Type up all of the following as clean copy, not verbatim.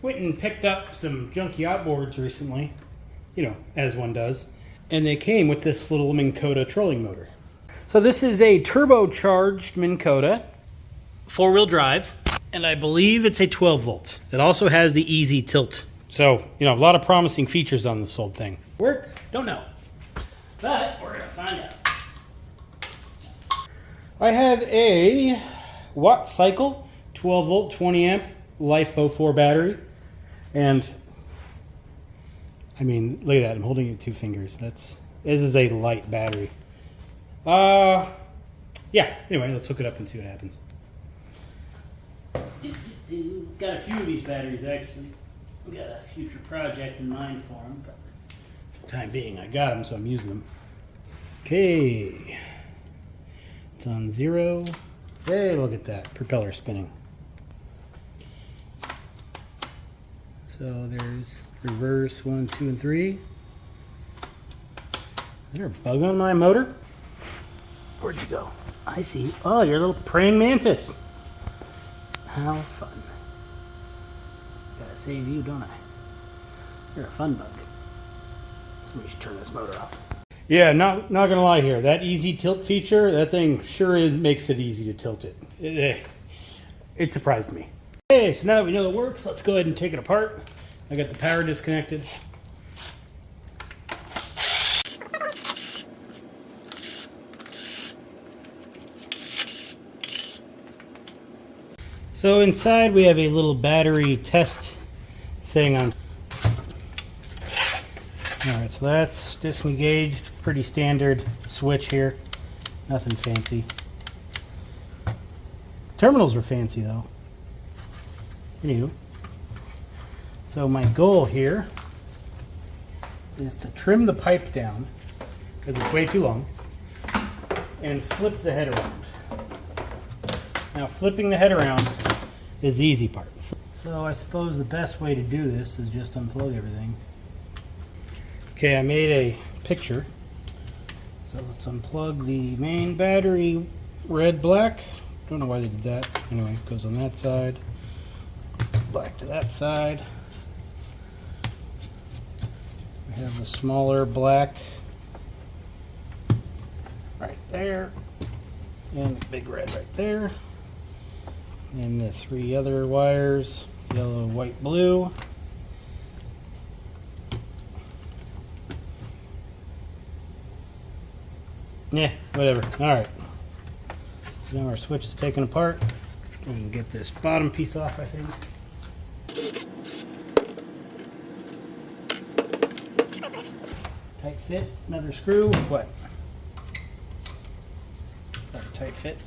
Went and picked up some junky outboards recently, you know, as one does. And they came with this little Minn Kota trolling motor. So this is a turbocharged Minn Kota, 4-wheel drive, and I believe it's a 12 volt. It also has the easy tilt. So, you know, a lot of promising features on this old thing. Work? Don't know. But we're gonna find out. I have a Watt Cycle 12 volt 20 amp LifeBo 4 battery, and I mean, look at that, I'm holding it with 2 fingers. This is a light battery. Yeah, anyway, let's hook it up and see what happens. Got a few of these batteries actually. We got a future project in mind for them, but for the time being I got them, so I'm using them. Okay, it's on 0. Hey, look at that, propeller spinning. So there's reverse 1, 2, and 3. Is there a bug on my motor? Where'd you go? I see. Oh, you're a little praying mantis. How fun. Gotta save you, don't I? You're a fun bug. So we should turn this motor off. Yeah, not gonna lie here. That easy tilt feature, that thing sure makes it easy to tilt it. It surprised me. Okay, so now that we know it works, let's go ahead and take it apart. I got the power disconnected. So inside we have a little battery test thing on. Alright, so that's disengaged, pretty standard switch here. Nothing fancy. Terminals were fancy though. Anywho. So my goal here is to trim the pipe down, because it's way too long, and flip the head around. Now flipping the head around is the easy part. So I suppose the best way to do this is just unplug everything. Okay, I made a picture. So let's unplug the main battery, red, black. Don't know why they did that. Anyway, it goes on that side. Black to that side. We have the smaller black right there. And the big red right there. And the 3 other wires, yellow, white, blue. Yeah, whatever. Alright. So now our switch is taken apart. We can get this bottom piece off, I think. Tight fit, another screw. What? Another tight fit.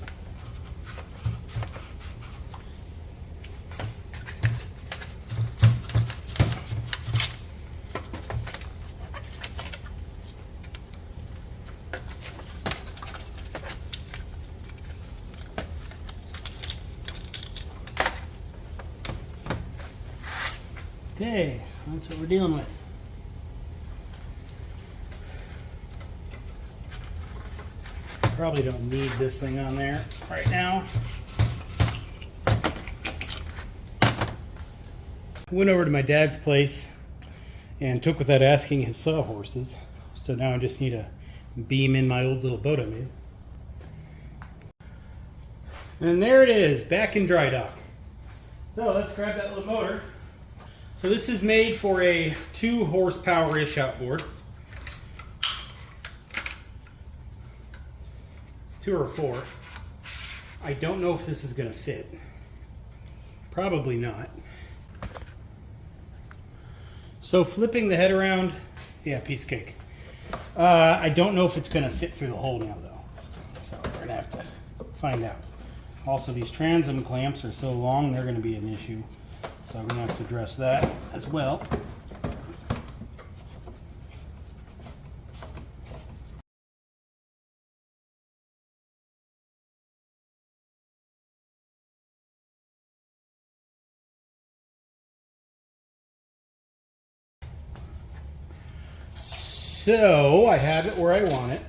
Okay, that's what we're dealing with. Probably don't need this thing on there right now. Went over to my dad's place and took without asking his sawhorses. So now I just need a beam in my old little boat I made. And there it is, back in dry dock. So let's grab that little motor. So this is made for a 2 horsepower-ish outboard. 2 or 4. I don't know if this is going to fit. Probably not. So flipping the head around, yeah, piece of cake. I don't know if it's going to fit through the hole now though. So we're going to have to find out. Also, these transom clamps are so long, they're going to be an issue. So I'm going to have to address that as well. So I have it where I want it.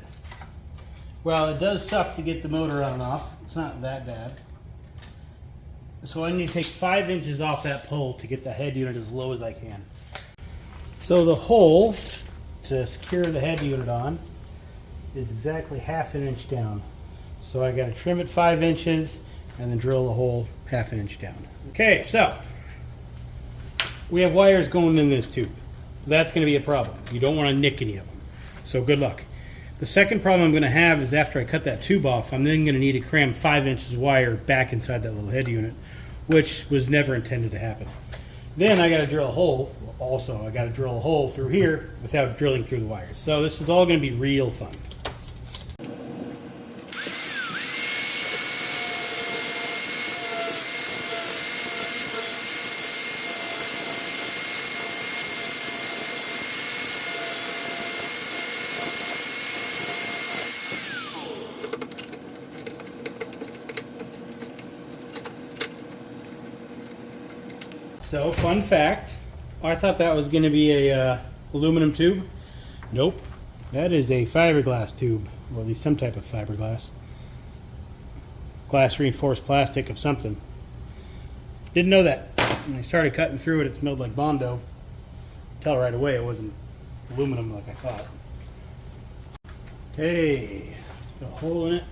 Well, it does suck to get the motor on and off. It's not that bad. So I need to take 5 inches off that pole to get the head unit as low as I can. So the hole to secure the head unit on is exactly 1/2 an inch down. So I got to trim it 5 inches and then drill the hole 1/2 an inch down. Okay, so we have wires going in this tube. That's going to be a problem. You don't want to nick any of them. So good luck. The second problem I'm going to have is after I cut that tube off, I'm then going to need to cram 5 inches of wire back inside that little head unit, which was never intended to happen. Then I got to drill a hole. Also, I got to drill a hole through here without drilling through the wires. So this is all going to be real fun. So, fun fact, I thought that was going to be a aluminum tube. Nope, that is a fiberglass tube, or at least some type of fiberglass. Glass reinforced plastic of something. Didn't know that. When I started cutting through it, it smelled like Bondo. Tell right away it wasn't aluminum like I thought. Okay, got a hole in it.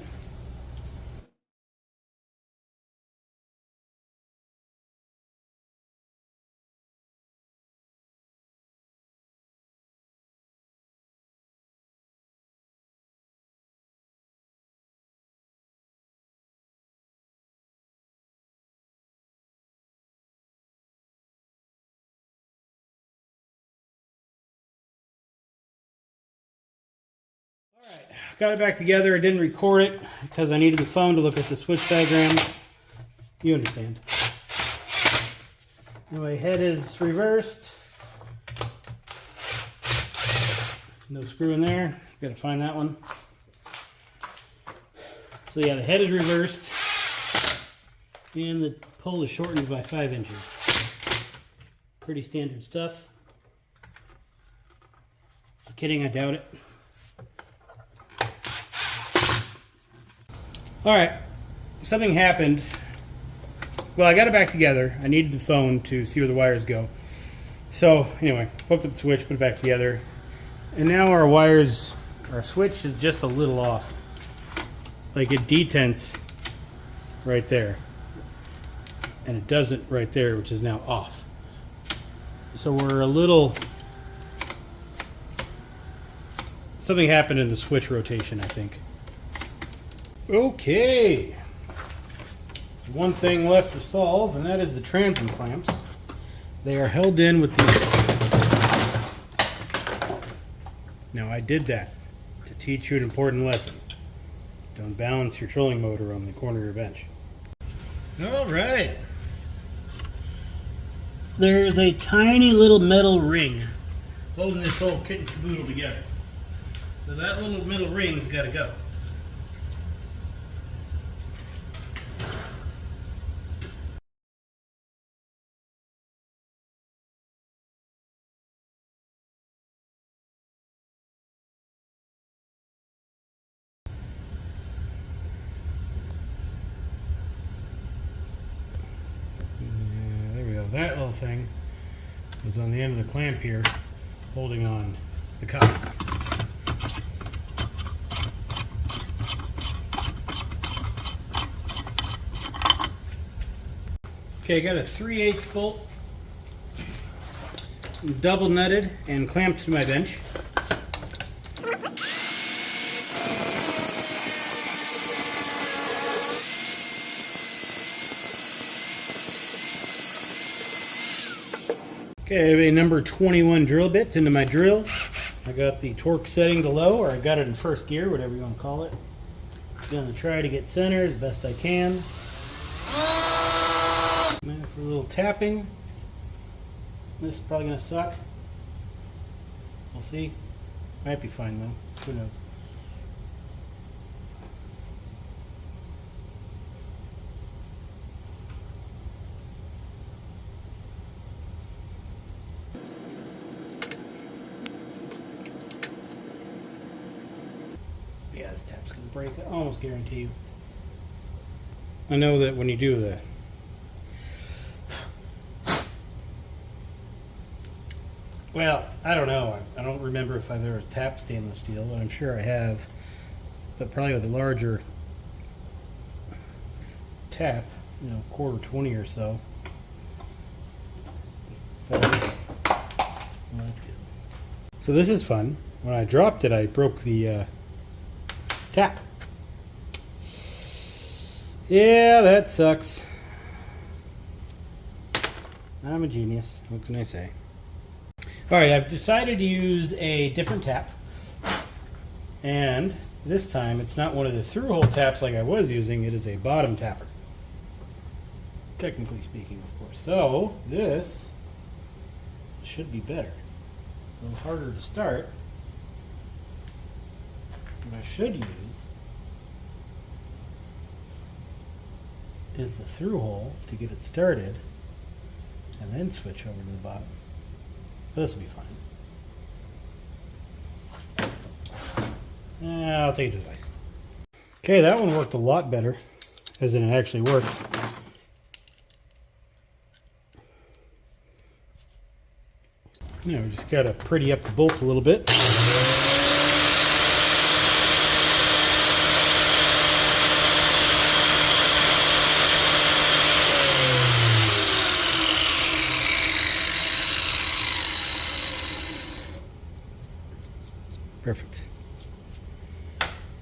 Alright, got it back together. I didn't record it because I needed the phone to look at the switch diagram. You understand. Anyway, head is reversed. No screw in there. Got to find that one. So yeah, the head is reversed. And the pole is shortened by 5 inches. Pretty standard stuff. Kidding, I doubt it. Alright, something happened. Well, I got it back together. I needed the phone to see where the wires go. So, anyway, hooked up the switch, put it back together. And now our wires, our switch is just a little off. Like it detents right there. And it doesn't right there, which is now off. So we're a little... Something happened in the switch rotation, I think. Okay, one thing left to solve, and that is the transom clamps. They are held in with these. Now I did that to teach you an important lesson. Don't balance your trolling motor on the corner of your bench. All right. There's a tiny little metal ring holding this whole kit and caboodle together. So that little metal ring's got to go. That little thing is on the end of the clamp here, holding on the cup. Okay, I got a 3/8 bolt, double nutted and clamped to my bench. Okay, I have a number 21 drill bit into my drill. I got the torque setting to low, or I got it in first gear, whatever you want to call it. Gonna try to get center as best I can. Now for a little tapping. This is probably gonna suck. We'll see. Might be fine though. Who knows? Yeah, this tap's gonna break. I almost guarantee you. I know that when you do the Well, I don't know. I don't remember if I've ever tapped stainless steel, but I'm sure I have. But probably with a larger tap, you know, quarter 20 or so. But, well, that's good. So this is fun. When I dropped it, I broke the tap. Yeah, that sucks. I'm a genius. What can I say? All right, I've decided to use a different tap. And this time, it's not one of the through-hole taps like I was using. It is a bottom tapper. Technically speaking, of course. So, this should be better. A little harder to start. What I should use is the through hole to get it started, and then switch over to the bottom. But this will be fine. I'll take it twice. Okay, that one worked a lot better, as in it actually worked. Now we just gotta pretty up the bolt a little bit. Perfect.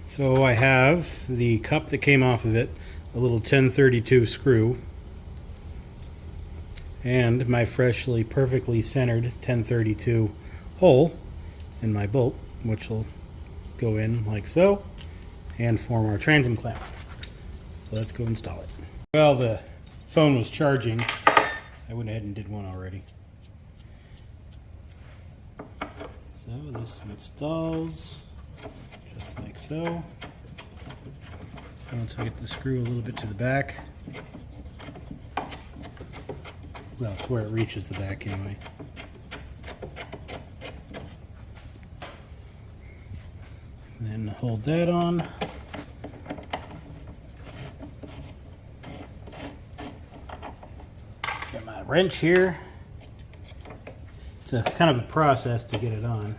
So I have the cup that came off of it, a little 1032 screw, and my freshly perfectly centered 1032 hole in my bolt, which will go in like so and form our transom clamp. So let's go install it. Well, the phone was charging. I went ahead and did one already. So this installs just like so. Once I get the screw a little bit to the back, well, to where it reaches the back anyway. And then hold that on. Got my wrench here. It's a kind of a process to get it on,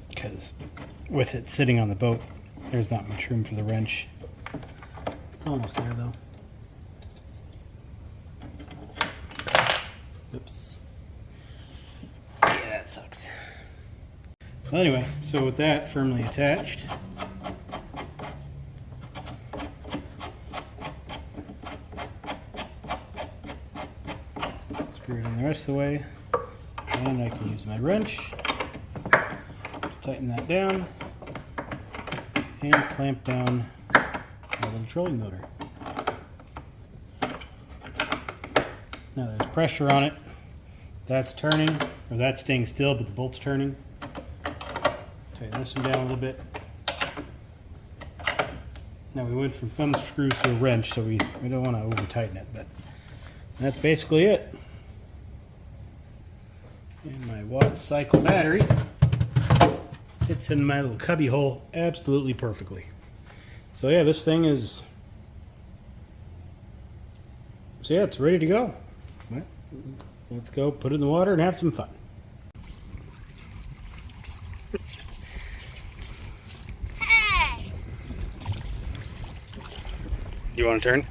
because with it sitting on the boat, there's not much room for the wrench. It's almost there though. Oops. Yeah, that sucks. Well, anyway, so with that firmly attached, screw it in the rest of the way, and I can use my wrench to tighten that down and clamp down my little trolling motor. Now there's pressure on it. That's turning, or that's staying still, but the bolt's turning. Tighten this one down a little bit. Now we went from thumb screws to a wrench, so we don't want to over tighten it, but that's basically it. And my watt cycle battery fits in my little cubby hole absolutely perfectly. So yeah, this thing is, so yeah, it's ready to go. Well, let's go put it in the water and have some fun. Hey! You want to turn?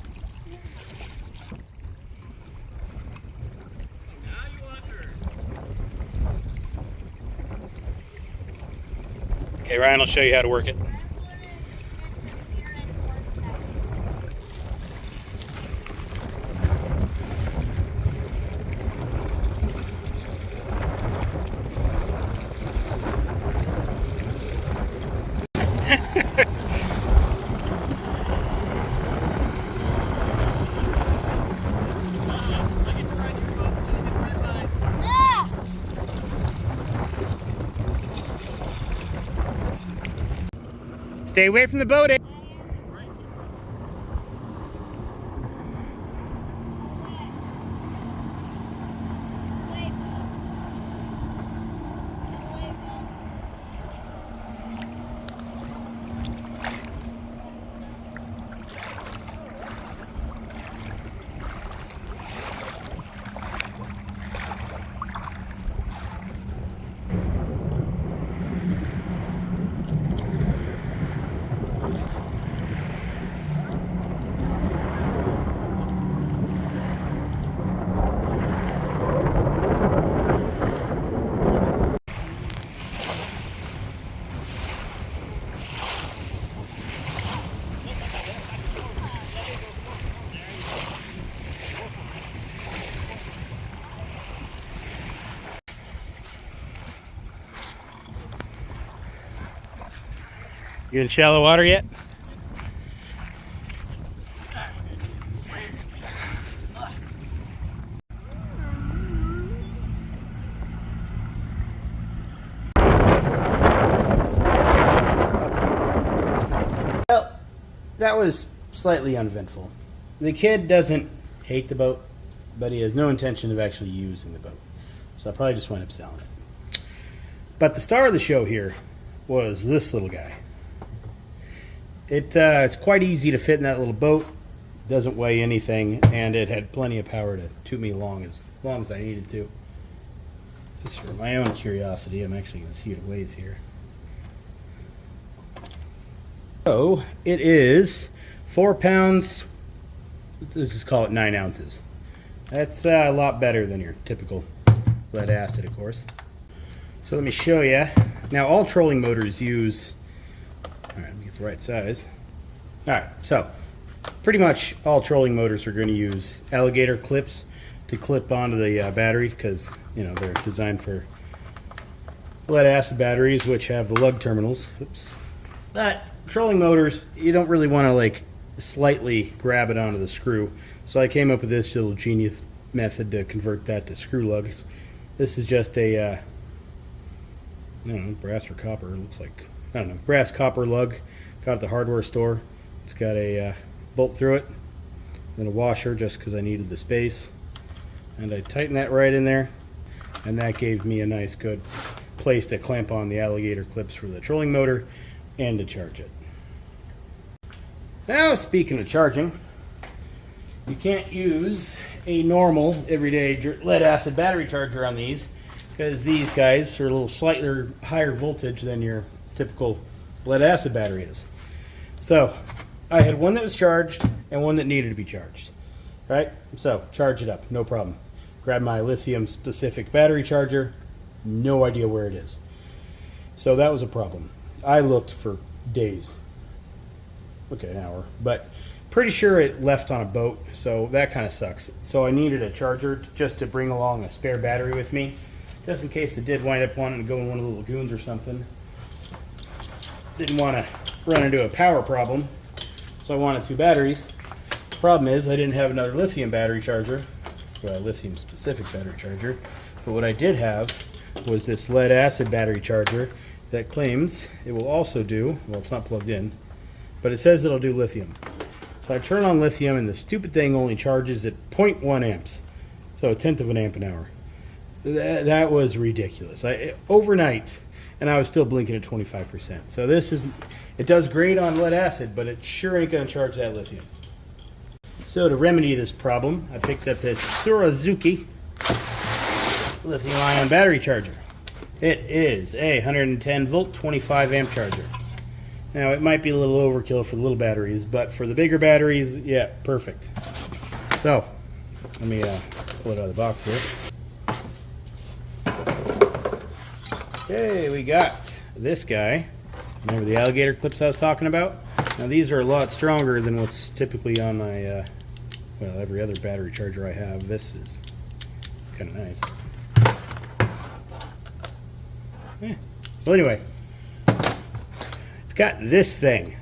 Okay, Ryan will show you how to work it. Stay away from the boat. You in shallow water yet? Well, that was slightly uneventful. The kid doesn't hate the boat, but he has no intention of actually using the boat. So I probably just wind up selling it. But the star of the show here was this little guy. It's quite easy to fit in that little boat. Doesn't weigh anything, and it had plenty of power to toot me along as long as I needed to. Just for my own curiosity, I'm actually going to see what it weighs here. So it is 4 pounds. Let's just call it 9 ounces. That's a lot better than your typical lead acid, of course. So let me show you. Now, all trolling motors use. All right, let me get the right size. All right, so pretty much all trolling motors are going to use alligator clips to clip onto the battery because they're designed for lead acid batteries, which have the lug terminals. Oops. But trolling motors, you don't really want to like slightly grab it onto the screw. So I came up with this little genius method to convert that to screw lugs. This is just a I don't know, brass or copper. It looks like, I don't know, brass copper lug. Got at the hardware store. It's got a bolt through it, then a washer just because I needed the space. And I tightened that right in there, and that gave me a nice good place to clamp on the alligator clips for the trolling motor and to charge it. Now, speaking of charging, you can't use a normal everyday lead acid battery charger on these because these guys are a little slightly higher voltage than your typical lead acid battery is. So I had one that was charged and one that needed to be charged. Right? So charge it up, no problem. Grab my lithium specific battery charger, no idea where it is. So that was a problem. I looked for days. Okay, an hour, but pretty sure it left on a boat, so that kind of sucks. So I needed a charger just to bring along a spare battery with me, just in case it did wind up wanting to go in one of the lagoons or something. Didn't want to run into a power problem, so I wanted 2 batteries. The problem is I didn't have another lithium battery charger, well, lithium specific battery charger, but what I did have was this lead acid battery charger that claims it will also do, well, it's not plugged in, but it says it'll do lithium. So I turn on lithium and the stupid thing only charges at 0.1 amps, so 1/10 of an amp an hour. That was ridiculous. Overnight, and I was still blinking at 25%. So it does great on lead acid, but it sure ain't going to charge that lithium. So to remedy this problem, I picked up this Surazuki lithium-ion battery charger. It is a 110 volt, 25 amp charger. Now, it might be a little overkill for the little batteries, but for the bigger batteries, yeah, perfect. So, let me pull it out of the box here. Okay, we got this guy. Remember the alligator clips I was talking about? Now, these are a lot stronger than what's typically on my, every other battery charger I have. This is kind of nice. Yeah. Well, anyway. Got this thing,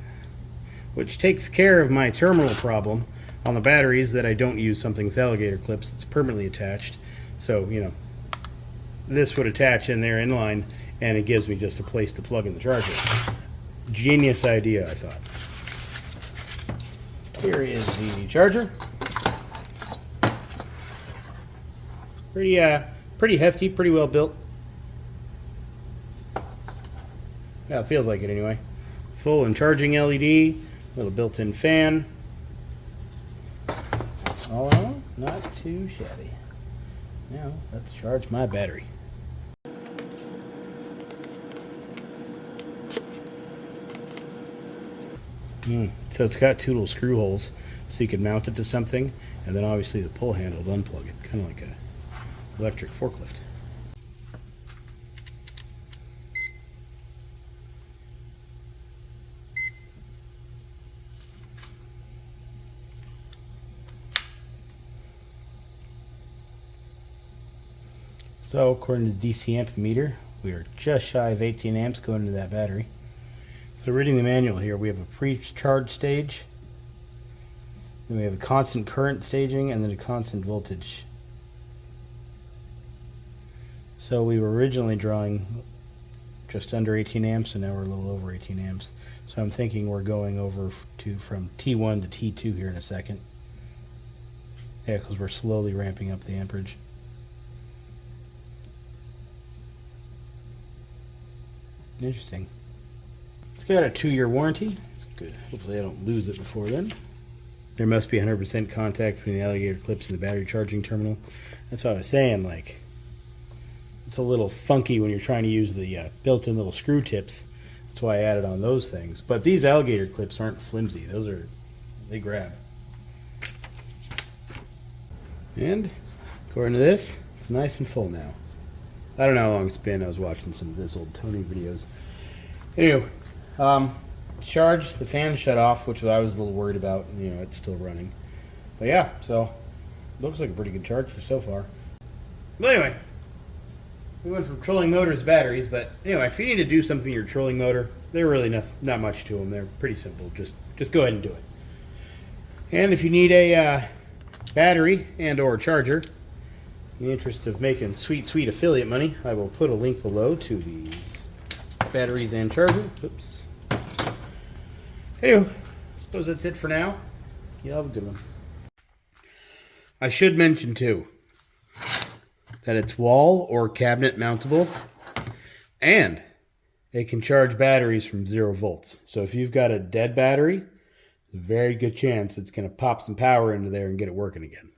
which takes care of my terminal problem on the batteries that I don't use something with alligator clips. It's permanently attached. So, this would attach in there in line, and it gives me just a place to plug in the charger. Genius idea, I thought. Here is the charger. Pretty hefty, pretty well built. Yeah, it feels like it anyway. Full and charging LED, little built-in fan. All in all, not too shabby. Now, let's charge my battery. So it's got 2 little screw holes, so you can mount it to something, and then obviously the pull handle to unplug it, kind of like a electric forklift. So according to the DC amp meter, we are just shy of 18 amps going into that battery. So So reading the manual here, we have a pre-charge stage, then we have a constant current staging, and then a constant voltage. So we were originally drawing just under 18 amps, and now we're a little over 18 amps. So I'm thinking we're going over to from T1 to T2 here in a second. Yeah, because we're slowly ramping up the amperage. Interesting. It's got a 2-year warranty. It's good. Hopefully I don't lose it before then. There must be 100% contact between the alligator clips and the battery charging terminal. That's what I was saying, like, it's a little funky when you're trying to use the built-in little screw tips. That's why I added on those things. But these alligator clips aren't flimsy. They grab. And according to this, it's nice and full now. I don't know how long it's been. I was watching some of this old Tony videos. Anyway, charge, the fan shut off, which I was a little worried about. You know, it's still running. But yeah, so looks like a pretty good charge so far. But anyway, we went from trolling motors to batteries. But anyway, if you need to do something in your trolling motor, they're really not much to them. They're pretty simple. Just go ahead and do it. And if you need a battery and or charger, in the interest of making sweet affiliate money, I will put a link below to these batteries and charger. Oops. Anyway, I suppose that's it for now. You have a good one. I should mention too that it's wall or cabinet mountable, and it can charge batteries from 0 volts. So if you've got a dead battery, there's a very good chance it's going to pop some power into there and get it working again.